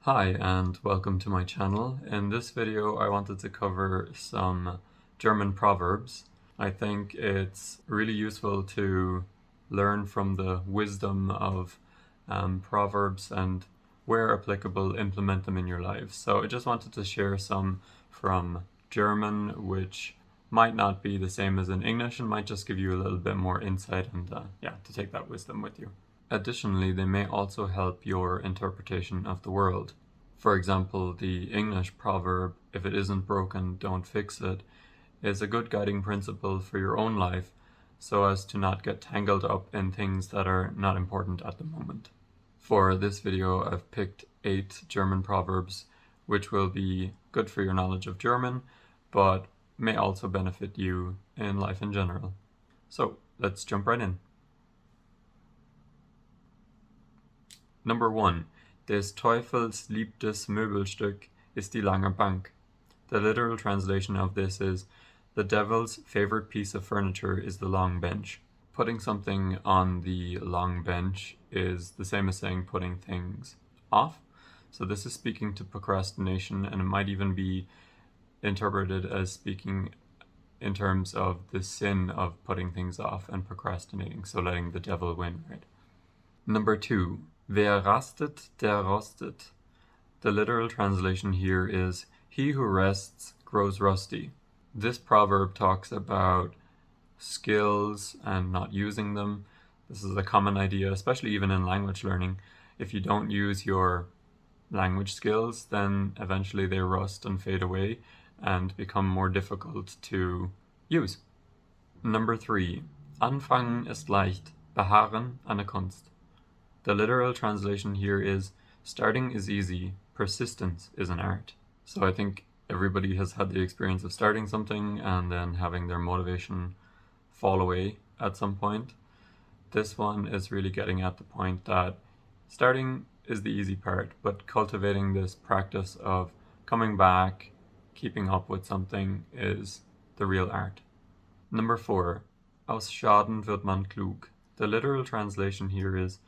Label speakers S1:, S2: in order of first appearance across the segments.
S1: Hi and welcome to my channel. In this video I wanted to cover some German proverbs. I think it's really useful to learn from the wisdom of proverbs and where applicable implement them in your lives. So I just wanted to share some from German, which might not be the same as in English and might just give you a little bit more insight and to take that wisdom with you. Additionally, they may also help your interpretation of the world. For example, the English proverb, if it isn't broken, don't fix it, is a good guiding principle for your own life so as to not get tangled up in things that are not important at the moment. For this video, I've picked 8 German proverbs, which will be good for your knowledge of German, but may also benefit you in life in general. So let's jump right in. Number 1. Des Teufels liebstes Möbelstück ist die lange Bank. The literal translation of this is, the devil's favorite piece of furniture is the long bench. Putting something on the long bench is the same as saying putting things off. So this is speaking to procrastination, and it might even be interpreted as speaking in terms of the sin of putting things off and procrastinating, so letting the devil win, right? Number 2. Wer rastet, der rostet. The literal translation here is, he who rests grows rusty. This proverb talks about skills and not using them. This is a common idea, especially even in language learning. If you don't use your language skills, then eventually they rust and fade away and become more difficult to use. Number 3. Anfangen ist leicht, Beharren, eine Kunst. The literal translation here is, starting is easy, persistence is an art. So I think everybody has had the experience of starting something and then having their motivation fall away at some point. This one is really getting at the point that starting is the easy part, but cultivating this practice of coming back, keeping up with something is the real art. Number 4. Aus Schaden wird man klug. The literal translation here is,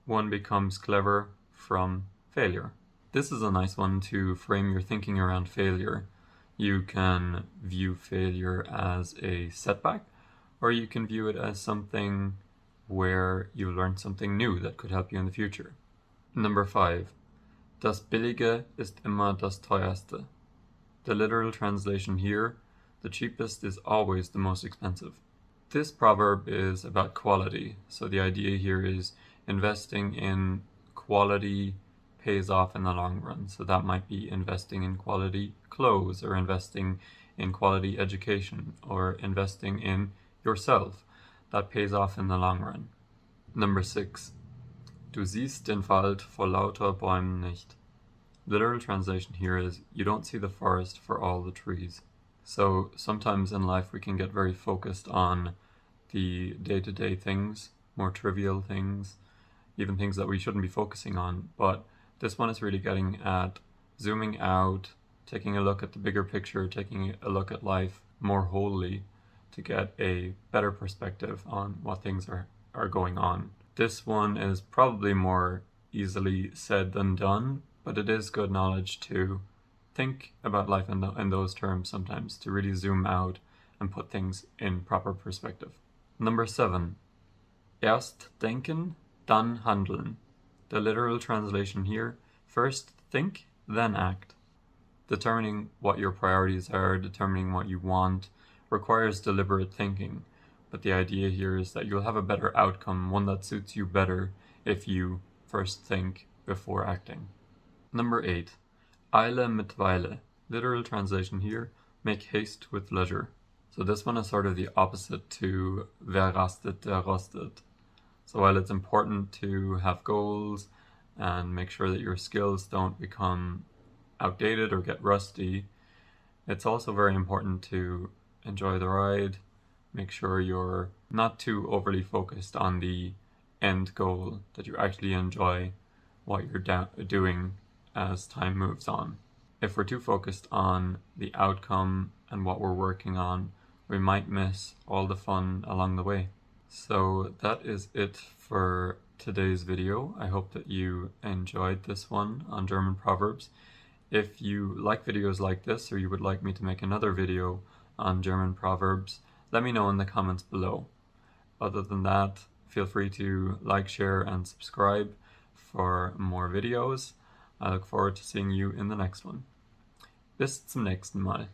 S1: one becomes clever from failure. This is a nice one to frame your thinking around failure. You can view failure as a setback, or you can view it as something where you learn something new that could help you in the future. Number 5. Das Billige ist immer das teuerste. The literal translation here, the cheapest is always the most expensive. This proverb is about quality, so the idea here is investing in quality pays off in the long run. So that might be investing in quality clothes, or investing in quality education, or investing in yourself. That pays off in the long run. Number 6. Du siehst den Wald vor lauter Bäumen nicht. Literal translation here is, you don't see the forest for all the trees. So sometimes in life we can get very focused on the day-to-day things, more trivial things, even things that we shouldn't be focusing on, but this one is really getting at zooming out, taking a look at the bigger picture, taking a look at life more wholly to get a better perspective on what things are going on. This one is probably more easily said than done, but it is good knowledge to think about life in those terms sometimes, to really zoom out and put things in proper perspective. Number 7. Erst denken, dann handeln. The literal translation here, first think, then act. Determining what your priorities are, determining what you want, requires deliberate thinking. But the idea here is that you'll have a better outcome, one that suits you better, if you first think before acting. Number 8. Eile mit Weile. Literal translation here, make haste with leisure. So this one is sort of the opposite to wer rastet, der rostet. So while it's important to have goals and make sure that your skills don't become outdated or get rusty, it's also very important to enjoy the ride, make sure you're not too overly focused on the end goal, that you actually enjoy what you're doing as time moves on. If we're too focused on the outcome and what we're working on, we might miss all the fun along the way. So that is it for today's video. I hope that you enjoyed this one on German proverbs. If you like videos like this, or you would like me to make another video on German proverbs, let me know in the comments below. Other than that, feel free to like, share, and subscribe for more videos. I look forward to seeing you in the next one. Bis zum nächsten Mal.